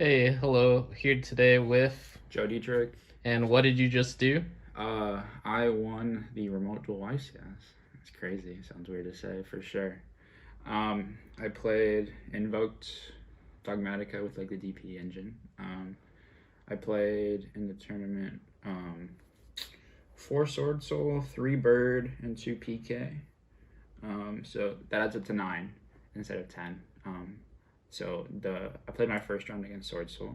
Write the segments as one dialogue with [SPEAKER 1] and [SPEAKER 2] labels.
[SPEAKER 1] Hey, hello, here today with,
[SPEAKER 2] Dietrich.
[SPEAKER 1] and what did you just do?
[SPEAKER 2] I won the remote Duel YCS. It's crazy. Sounds weird to say for sure. I played Invoked Dogmatika with like the DPE engine. I played in the tournament 4 Sword Soul, 3 Bird, and 2 PK. So that adds up to 9 instead of 10. I played my first round against Sword Soul,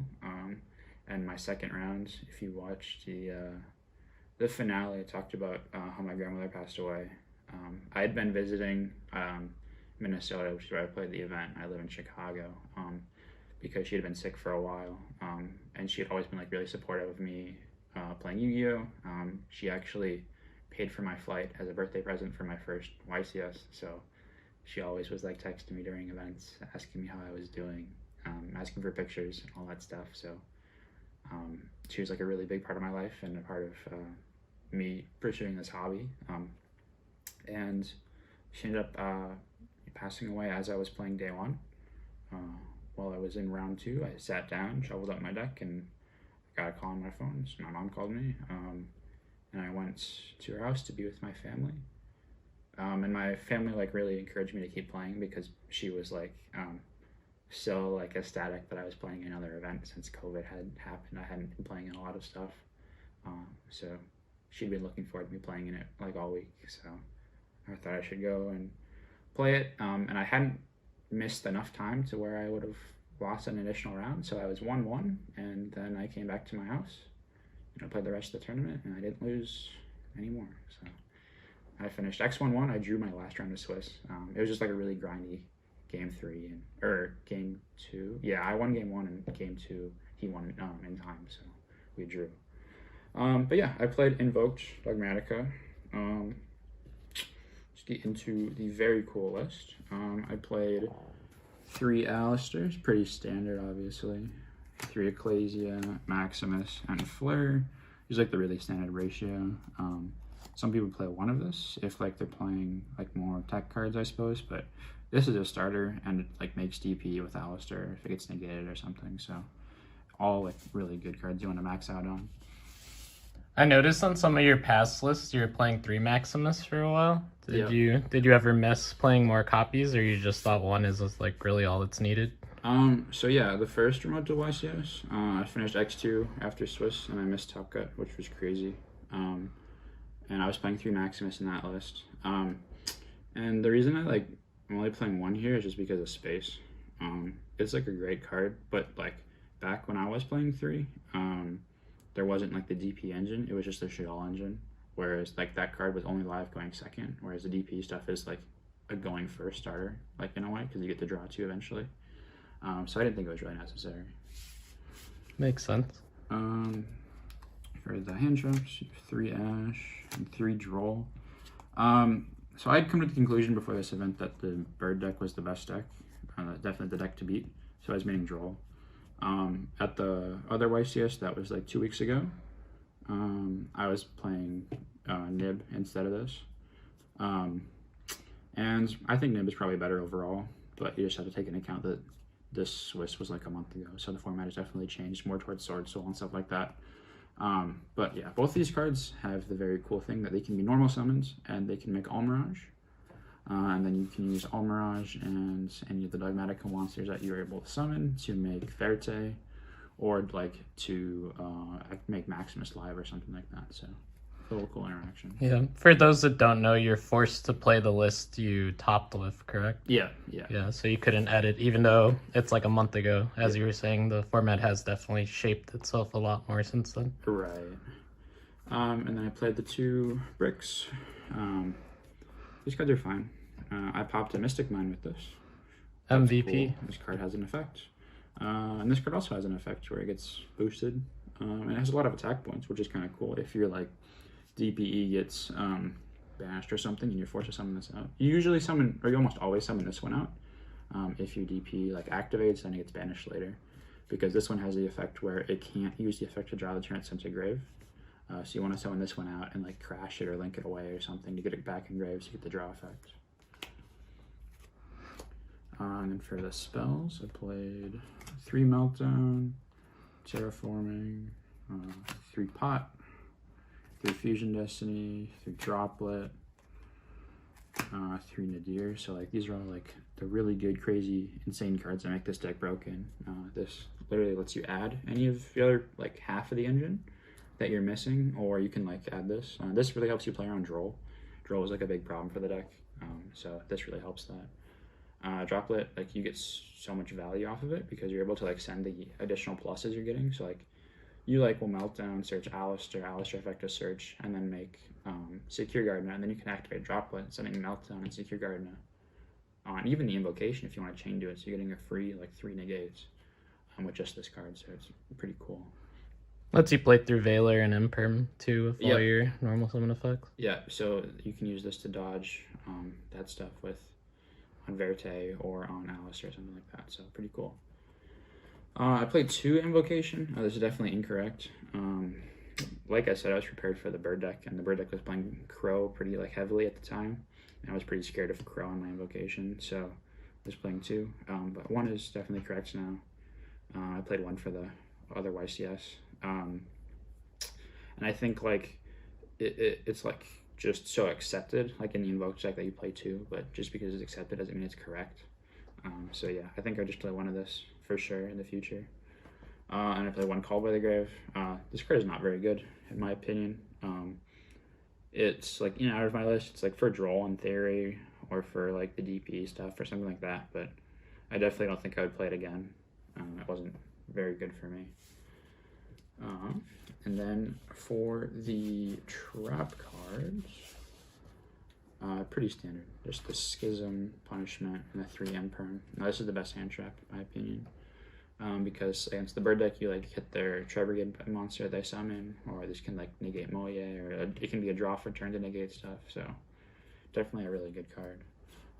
[SPEAKER 2] and my second round, if you watched the finale, I talked about how my grandmother passed away. I had been visiting Minnesota, which is where I played the event. I live in Chicago, because she had been sick for a while, and she had always been like really supportive of me playing Yu-Gi-Oh. She actually paid for my flight as a birthday present for my first YCS, so she always was like texting me during events, asking me how I was doing, asking for pictures and all that stuff. So she was like a really big part of my life and a part of me pursuing this hobby. And she ended up passing away as I was playing day one. While I was in round 2, I sat down, shuffled up my deck, and got a call on my phone. So my mom called me, and I went to her house to be with my family. And my family like really encouraged me to keep playing because she was like so like ecstatic that I was playing another event since COVID had happened. I hadn't been playing in a lot of stuff, so she'd been looking forward to me playing in it like all week. So I thought I should go and play it, and I hadn't missed enough time to where I would have lost an additional round. So I was 1-1, and then I came back to my house and I played the rest of the tournament, and I didn't lose anymore. So I finished X1-1. I drew my last round of Swiss. It was just like a really grindy game 3 or game 2. Yeah, I won game 1, and game 2 he won in time, so we drew. But yeah, I played Invoked Dogmatika. Let's get into the very cool list. I played 3 Alistairs, pretty standard obviously. 3 Ecclesia, Maximus, and Fleur. It's like the really standard ratio. Some people play 1 of this if like they're playing like more tech cards, I suppose, but this is a starter and it like makes DPE with Alistair if it gets negated or something. So all like really good cards you want to max out on.
[SPEAKER 1] I noticed on some of your past lists you were playing 3 Maximus for a while. Did
[SPEAKER 2] Yep.
[SPEAKER 1] you ever miss playing more copies, or you just thought 1 is just, like really all that's needed?
[SPEAKER 2] So yeah, the first remote Duel YCS, I finished X2 after Swiss and I missed Top Cut, which was crazy. And I was playing 3 Maximus in that list. And the reason I'm only playing 1 here is just because of space. It's like a great card, but like back when I was playing 3, there wasn't like the DP engine. It was just the Shell engine. Whereas like that card was only live going second, whereas the DP stuff is like a going first starter, like in a way, because you get to draw 2 eventually. So I didn't think it was really necessary.
[SPEAKER 1] Makes sense.
[SPEAKER 2] For the hand traps, 3 Ash and 3 Droll. So I'd come to the conclusion before this event that the Bird deck was the best deck, definitely the deck to beat. So I was meaning Droll. At the other YCS, that was like 2 weeks ago, I was playing Nib instead of this. And I think Nib is probably better overall, but you just have to take into account that this Swiss was like a month ago, so the format has definitely changed more towards Sword Soul and stuff like that. But yeah, both these cards have the very cool thing that they can be normal summons and they can make Almirage. And then you can use Almirage and any of the Dogmatika monsters that you're able to summon to make Verte, or like to make Maximus live or something like that. So a little cool interaction.
[SPEAKER 1] Yeah. For those that don't know, you're forced to play the list you topped with, correct?
[SPEAKER 2] Yeah.
[SPEAKER 1] Yeah, so you couldn't edit, even though it's like a month ago. As you were saying, the format has definitely shaped itself a lot more since then.
[SPEAKER 2] Right. And then I played the 2 bricks. These cards are fine. I popped a Mystic Mine with this. That's
[SPEAKER 1] MVP.
[SPEAKER 2] Cool. This card has an effect. And this card also has an effect where it gets boosted. And it has a lot of attack points, which is kind of cool. If you're like DPE gets banished or something and you're forced to summon this out. You usually summon, or you almost always summon this one out. If your DP like activates, then it gets banished later. Because this one has the effect where it can't use the effect to draw the turn it's sent to grave. So you want to summon this one out and like crash it or link it away or something to get it back in grave so you get the draw effect. And then for the spells, I played 3 Meltdown, Terraforming, 3 Pot, 3 Fusion Destiny, 3 Droplet, 3 Nadir. So like these are all like the really good, crazy, insane cards that make this deck broken. This literally lets you add any of the other like half of the engine that you're missing, or you can like add this. This really helps you play around Droll. Droll is like a big problem for the deck, so this really helps that. Droplet, like you get so much value off of it because you're able to like send the additional pluses you're getting. So like you like will Meltdown, search Alistair effective search, and then make Secure Gardener, and then you can activate Droplet, sending Meltdown and Secure Gardener. And even the Invocation if you want to chain to it, so you're getting a free like 3 negates with just this card, so it's pretty cool.
[SPEAKER 1] Lets you play through Veiler and Imperm too with all your normal summon effects.
[SPEAKER 2] Yeah, so you can use this to dodge that stuff with on Verte or on Alistair or something like that, so pretty cool. I played 2 Invocation. This is definitely incorrect. Like I said, I was prepared for the bird deck, and the bird deck was playing Crow pretty like heavily at the time. And I was pretty scared of Crow on my Invocation, so I was playing 2. But 1 is definitely correct now. I played 1 for the other YCS. And I think like it's like just so accepted, like in the Invoked deck that you play 2, but just because it's accepted doesn't mean it's correct. So yeah, I think I just play 1 of this for sure in the future. And I play 1 Call by the Grave. This card is not very good in my opinion. It's like out of my list. It's like for Droll in theory, or for like the DPE stuff or something like that. But I definitely don't think I would play it again. It wasn't very good for me. And then for the trap cards, pretty standard. Just the Schism, Punishment, and the 3 Imperm. Now this is the best hand trap in my opinion. Because against the bird deck, you like hit their Trigger monster they summon, or this can like negate Moye, or it can be a draw for turn to negate stuff. So definitely a really good card.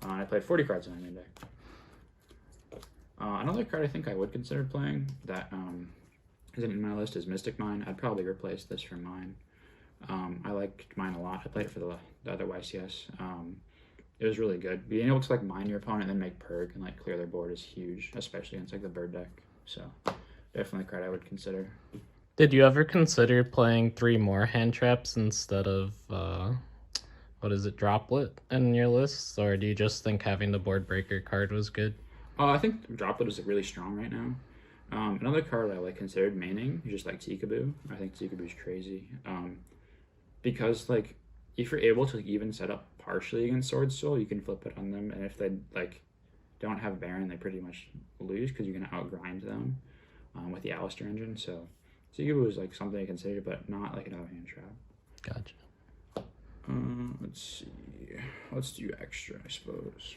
[SPEAKER 2] I played 40 cards in my main deck. Another card I think I would consider playing that isn't in my list is Mystic Mine. I'd probably replace this for Mine. I liked Mine a lot. I played it for the other YCS. It was really good. Being able to like mine your opponent and then make perk and like clear their board is huge, especially against like the bird deck. So definitely a card I would consider.
[SPEAKER 1] Did you ever consider playing 3 more hand traps instead of Droplet in your list, or do you just think having the board breaker card was good?
[SPEAKER 2] I think Droplet is really strong right now. Another card I like considered maining is just like Tikaboo. I think Tikaboo's crazy. Because like if you're able to even set up partially against Sword Soul, you can flip it on them, and if they like don't have Baron, they pretty much lose because you're gonna outgrind them with the Alistair engine. So Tikaboo is like something to consider, but not like an out-hand trap.
[SPEAKER 1] Gotcha.
[SPEAKER 2] Let's see. Let's do extra, I suppose.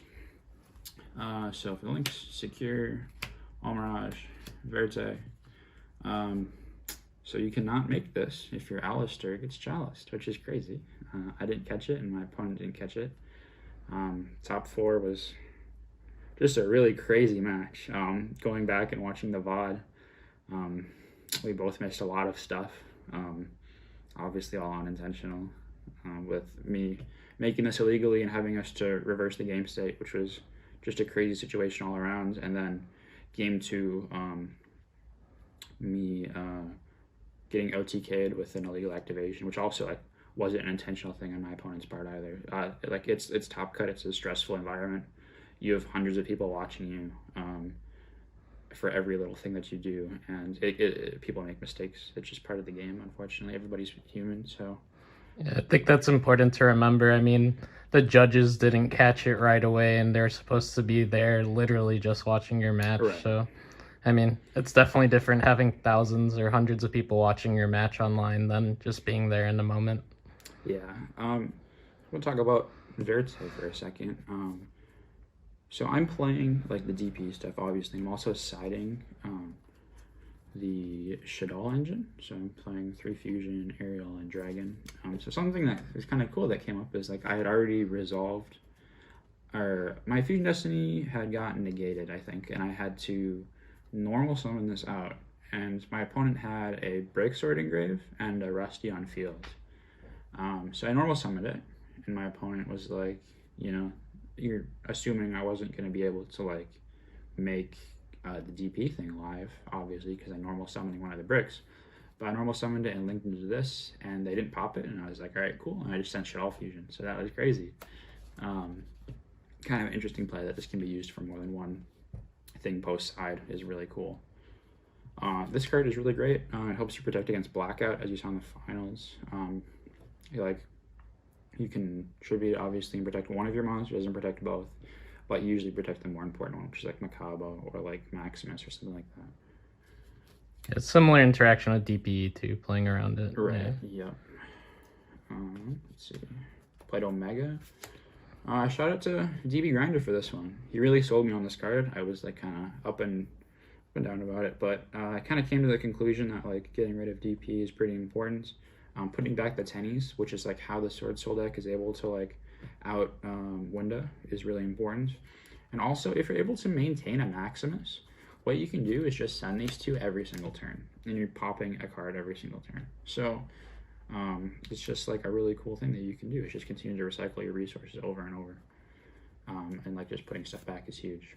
[SPEAKER 2] So for the links, Secure, Almirage, Verte. So you cannot make this if your Alistair gets chaliced, which is crazy. I didn't catch it, and my opponent didn't catch it. Top 4 was just a really crazy match. Going back and watching the VOD, we both missed a lot of stuff. Obviously all unintentional, with me making this illegally and having us to reverse the game state, which was just a crazy situation all around. And then game 2, me getting OTK'd with an illegal activation, which also like wasn't an intentional thing on my opponent's part either. Like it's top cut. It's a stressful environment. You have hundreds of people watching you for every little thing that you do, and people make mistakes. It's just part of the game. Unfortunately, everybody's human. So
[SPEAKER 1] yeah, I think that's important to remember. I mean, the judges didn't catch it right away, and they're supposed to be there literally just watching your match.
[SPEAKER 2] Right.
[SPEAKER 1] So I mean, it's definitely different having thousands or hundreds of people watching your match online than just being there in the moment.
[SPEAKER 2] Yeah. We'll talk about Verte for a second. So I'm playing like the DP stuff, obviously. I'm also siding the Shadal engine. So I'm playing 3 Fusion, Aerial, and Dragon. So something that is kind of cool that came up is like I had already resolved, or my Fusion Destiny had gotten negated, I think, and I had to normal summon this out, and my opponent had a Breaksword Engrave and a Rusty on field. So I normal summoned it, and my opponent was like, you're assuming I wasn't going to be able to like make the DPE thing live, obviously, because I normal summoning one of the bricks. But I normal summoned it and linked into this, and they didn't pop it, and I was like, all right, cool. And I just sent Shuttle Fusion, so that was crazy. Kind of an interesting play that this can be used for more than one thing post side is really cool. This card is really great. It helps you protect against blackout, as you saw in the finals. You can tribute, obviously, and protect one of your monsters, doesn't protect both, but you usually protect the more important one, which is like Makaba or like Maximus or something like that.
[SPEAKER 1] It's similar interaction with DPE too, playing around it.
[SPEAKER 2] Right, yeah. Let's see. Plato Mega. Shout out to DB Grinder for this one. He really sold me on this card. I was like kind of up and down about it, but I kind of came to the conclusion that like getting rid of DP is pretty important. Putting back the tennies, which is like how the Sword Soul deck is able to like out Winda, is really important. And also, if you're able to maintain a Maximus, what you can do is just send these two every single turn, and you're popping a card every single turn. So it's just like a really cool thing that you can do. It's just continue to recycle your resources over and over, and like just putting stuff back is huge.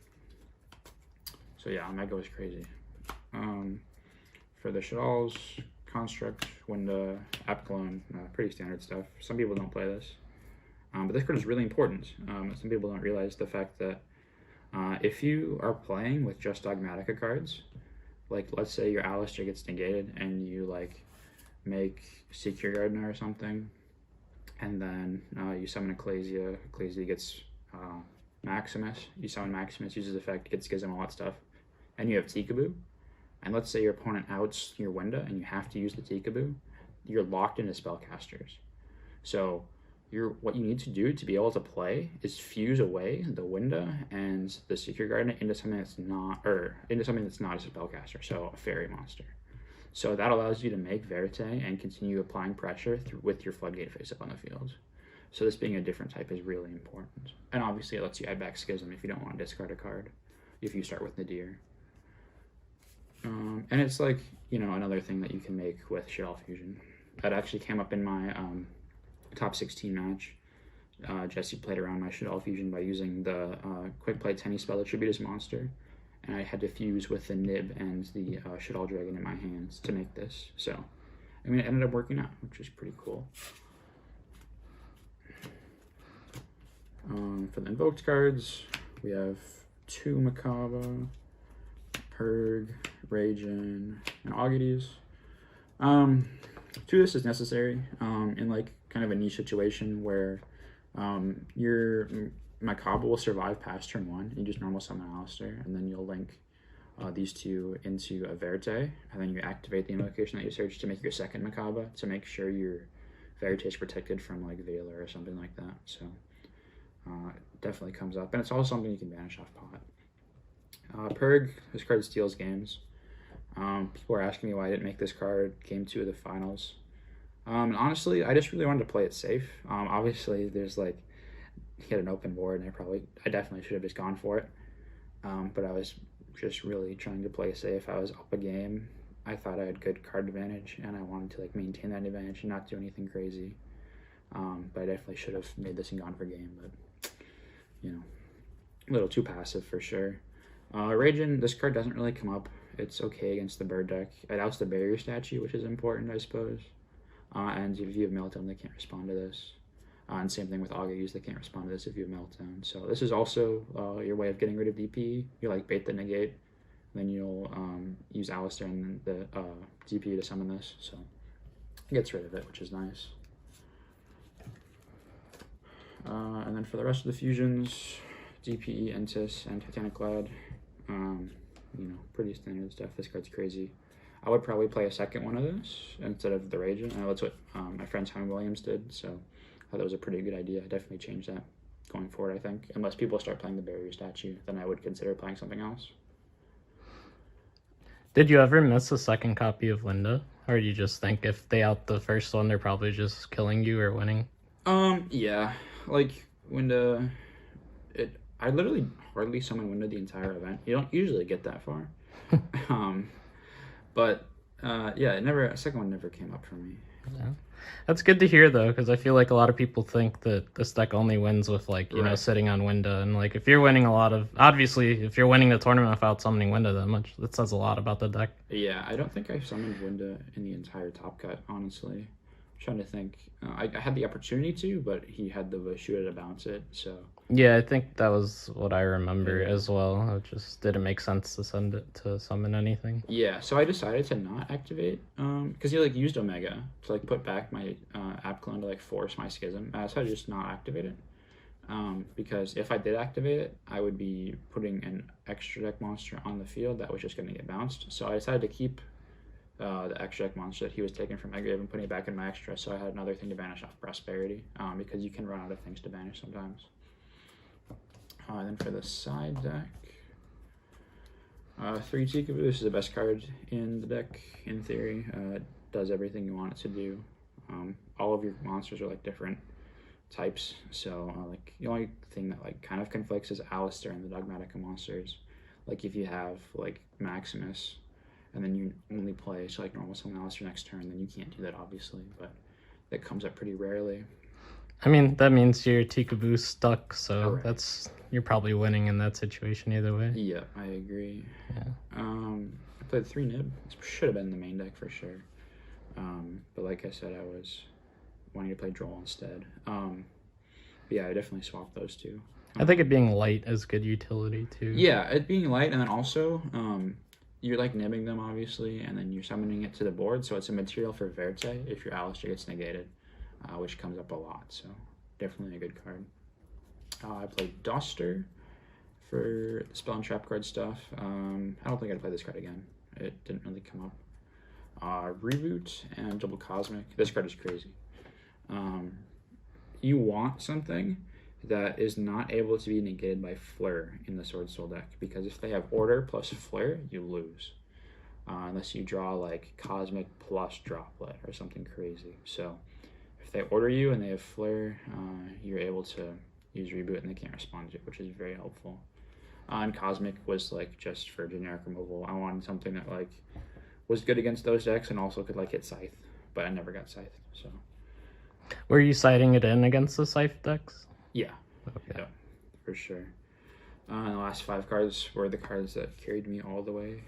[SPEAKER 2] So yeah, Mega is crazy. For the Shaddolls, Construct, Winda, App Clone, pretty standard stuff. Some people don't play this, but this card is really important. Some people don't realize the fact that if you are playing with just Dogmatika cards, like let's say your Alistair gets negated and you like make Secure Gardener or something, and then you summon Ecclesia, Ecclesia gets Maximus, you summon Maximus, uses effect, gets Schism, all that stuff, and you have Tikaboo, and let's say your opponent outs your Winda and you have to use the Tikaboo, you're locked into spellcasters. So what you need to do to be able to play is fuse away the Winda and the Secure Gardener into something that's not a spellcaster, so a fairy monster. So that allows you to make Verite and continue applying pressure with your Floodgate face up on the field. So this being a different type is really important. And obviously it lets you add back Schism if you don't want to discard a card, if you start with Nadir. And it's like, another thing that you can make with Shuttle Fusion. That actually came up in my top 16 match. Jesse played around my Shuttle Fusion by using the Quick Play Tenny spell Attribute as monster. And I had to fuse with the Nib and the Shuttle Dragon in my hands to make this. So, it ended up working out, which is pretty cool. For the Invoked cards, we have 2 Makaba, Purg, Ragin, and Auguries. 2 of this is necessary in like kind of a niche situation where your Makaba will survive past turn 1. You just normal summon Alistair, and then you'll link these 2 into a Verite, and then you activate the invocation that you search to make your second Makaba to make sure your Verite is protected from like Veiler or something like that. So definitely comes up, and it's also something you can banish off pot. Purg, this card steals games. People were asking me why I didn't make this card. Game 2 of the finals. And honestly, I just really wanted to play it safe. Obviously, there's like, he had an open board, and I definitely should have just gone for it. But I was just really trying to play safe. I was up a game. I thought I had good card advantage, and I wanted to like maintain that advantage and not do anything crazy. But I definitely should have made this and gone for game. But a little too passive for sure. Ragin, this card doesn't really come up. It's okay against the bird deck. It outs the barrier statue, which is important, I suppose. And if you have Meltdown, they can't respond to this. And same thing with Auguries, they can't respond to this if you have Meltdown. So this is also your way of getting rid of DPE. You like bait the negate, then you'll use Alistair and the DPE to summon this. So it gets rid of it, which is nice. And then for the rest of the fusions, DPE, Entis, and Titanic Cloud. Pretty standard stuff. This card's crazy. I would probably play a second one of this instead of the Raging. I know that's what my friend Tom Williams did, so I thought that was a pretty good idea. I definitely change that going forward, I think. Unless people start playing the barrier statue, then I would consider playing something else.
[SPEAKER 1] Did you ever miss a second copy of Winda? Or do you just think if they out the first one, they're probably just killing you or winning?
[SPEAKER 2] Yeah. Like, Winda, I literally hardly summon Winda the entire event. You don't usually get that far. But Yeah, it never. A second one never came up for me.
[SPEAKER 1] Yeah. That's good to hear though, because I feel like a lot of people think that this deck only wins with like, you know,
[SPEAKER 2] Right.
[SPEAKER 1] sitting on Winda, and like if you're winning a lot of, obviously if you're winning the tournament without summoning Winda that much, that says a lot about the deck.
[SPEAKER 2] Yeah, I don't think I summoned Winda in the entire top cut, honestly. I'm trying to think. I had the opportunity to, but he had the Vashuda to bounce it, so.
[SPEAKER 1] Yeah, I think that was what I remember
[SPEAKER 2] Yeah.
[SPEAKER 1] as well. It just didn't make sense to send it to summon anything.
[SPEAKER 2] Yeah, so I decided to not activate, because he like used Omega to like put back my app clone to like force my schism. So I just not activate it. Because if I did activate it, I would be putting an extra deck monster on the field that was just going to get bounced. So I decided to keep the extra deck monster that he was taking from my grave and putting it back in my extra, so I had another thing to banish off Prosperity, because you can run out of things to banish sometimes. Then for the side deck, 3 Tikaboo. This is the best card in the deck, in theory. It does everything you want it to do. All of your monsters are like different types, so like the only thing that like kind of conflicts is Alistair and the Dogmatika monsters. Like if you have like Maximus and then you only play so like normal summon Alistair next turn, then you can't do that obviously, but that comes up pretty rarely.
[SPEAKER 1] I mean, that means your Tikaboo stuck, so
[SPEAKER 2] Correct.
[SPEAKER 1] that's, you're probably winning in that situation either way.
[SPEAKER 2] Yeah, I agree.
[SPEAKER 1] Yeah.
[SPEAKER 2] I played 3 Nib. This should have been the main deck for sure. But like I said, I was wanting to play Droll instead. But yeah, I definitely swapped those two.
[SPEAKER 1] I think it being light is good utility too.
[SPEAKER 2] Yeah, it being light, and then also you're like nibbing them obviously, and then you're summoning it to the board, so it's a material for Verte if your Alistair gets negated, which comes up a lot. So definitely a good card. I played Duster for spell and trap card stuff. I don't think I'd play this card again. It didn't really come up. Reboot and Double Cosmic. This card is crazy. You want something that is not able to be negated by Flare in the Sword Soul deck, because if they have Order plus Flare, you lose. Unless you draw like Cosmic plus Droplet or something crazy. So if they order you and they have Flare, you're able to use Reboot and they can't respond to it, which is very helpful. And Cosmic was like just for generic removal. I wanted something that like was good against those decks and also could like hit Scythe, but I never got Scythe, so.
[SPEAKER 1] Were you citing it in against the Scythe decks?
[SPEAKER 2] Yeah.
[SPEAKER 1] Okay.
[SPEAKER 2] Yeah, for sure. The last 5 cards were the cards that carried me all the way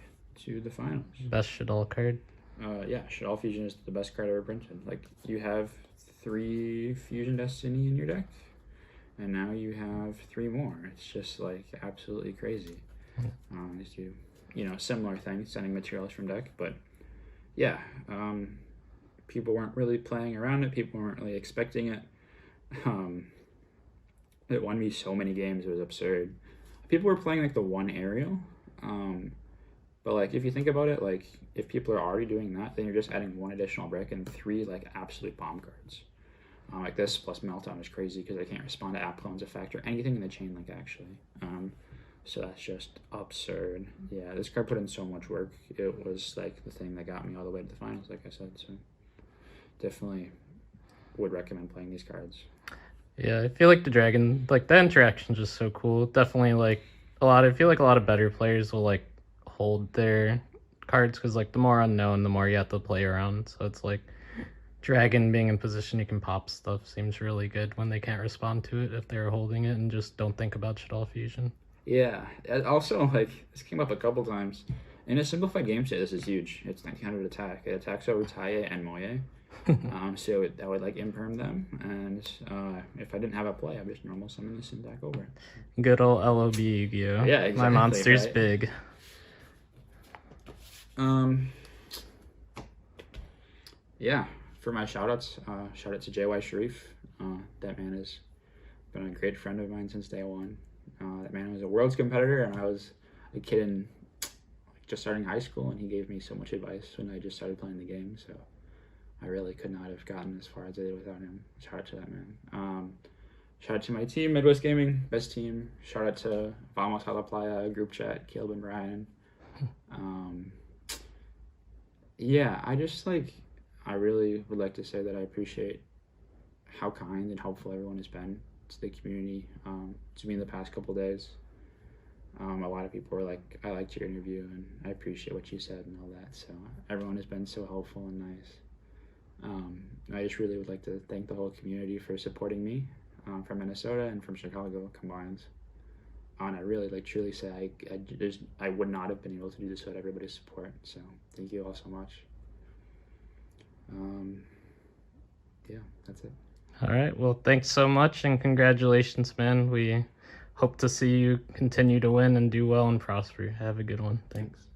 [SPEAKER 2] to the finals.
[SPEAKER 1] Best Shadal card.
[SPEAKER 2] Yeah, Shadal Fusion is the best card ever printed. Like, you have 3 Fusion Destiny in your deck, and now you have 3 more. It's just like absolutely crazy. Just you know, similar thing, sending materials from deck, but yeah, people weren't really playing around it. People weren't really expecting it. It won me so many games. It was absurd. People were playing like the 1 aerial, but like if you think about it, like if people are already doing that, then you're just adding 1 additional brick and 3 like absolute bomb cards. Like this plus Meltdown is crazy because I can't respond to App Clone's effect or anything in the chain link actually. So that's just absurd. Yeah, this card put in so much work. It was like the thing that got me all the way to the finals, like I said. So definitely would recommend playing these cards.
[SPEAKER 1] Yeah, I feel like the dragon, like the interaction's just so cool. Definitely like I feel like a lot of better players will like hold their cards because like the more unknown, the more you have to play around. So it's like dragon being in position you can pop stuff seems really good when they can't respond to it if they're holding it and just don't think about Shadal Fusion.
[SPEAKER 2] Yeah, also like this came up a couple times. In a simplified game state, this is huge. It's 1900 attack. It attacks over Taye and Moye. So I would like imperm them, and if I didn't have a play, I'd just normal summon this and back over.
[SPEAKER 1] Good old LOB Yu-Gi-Oh!
[SPEAKER 2] Yeah, exactly.
[SPEAKER 1] My monster's
[SPEAKER 2] right?
[SPEAKER 1] big.
[SPEAKER 2] Yeah, for my shoutouts, shout out to JY Sharif. That man has been a great friend of mine since day 1. That man was a worlds competitor, and I was a kid in just starting high school, and he gave me so much advice when I just started playing the game. So I really could not have gotten as far as I did without him. Shout out to that man. Shout out to my team, Midwest Gaming, best team. Shout out to Vamos a la Playa group chat, Caleb and Brian. Yeah, I really would like to say that I appreciate how kind and helpful everyone has been to the community, to me in the past couple days. A lot of people were like, I liked your interview and I appreciate what you said and all that. So everyone has been so helpful and nice. I just really would like to thank the whole community for supporting me, from Minnesota and from Chicago combined. And I really truly say I would not have been able to do this without everybody's support. So thank you all so much. Yeah, that's it.
[SPEAKER 1] All right. Well, thanks so much and congratulations, man. We hope to see you continue to win and do well and prosper. Have a good one. Thanks.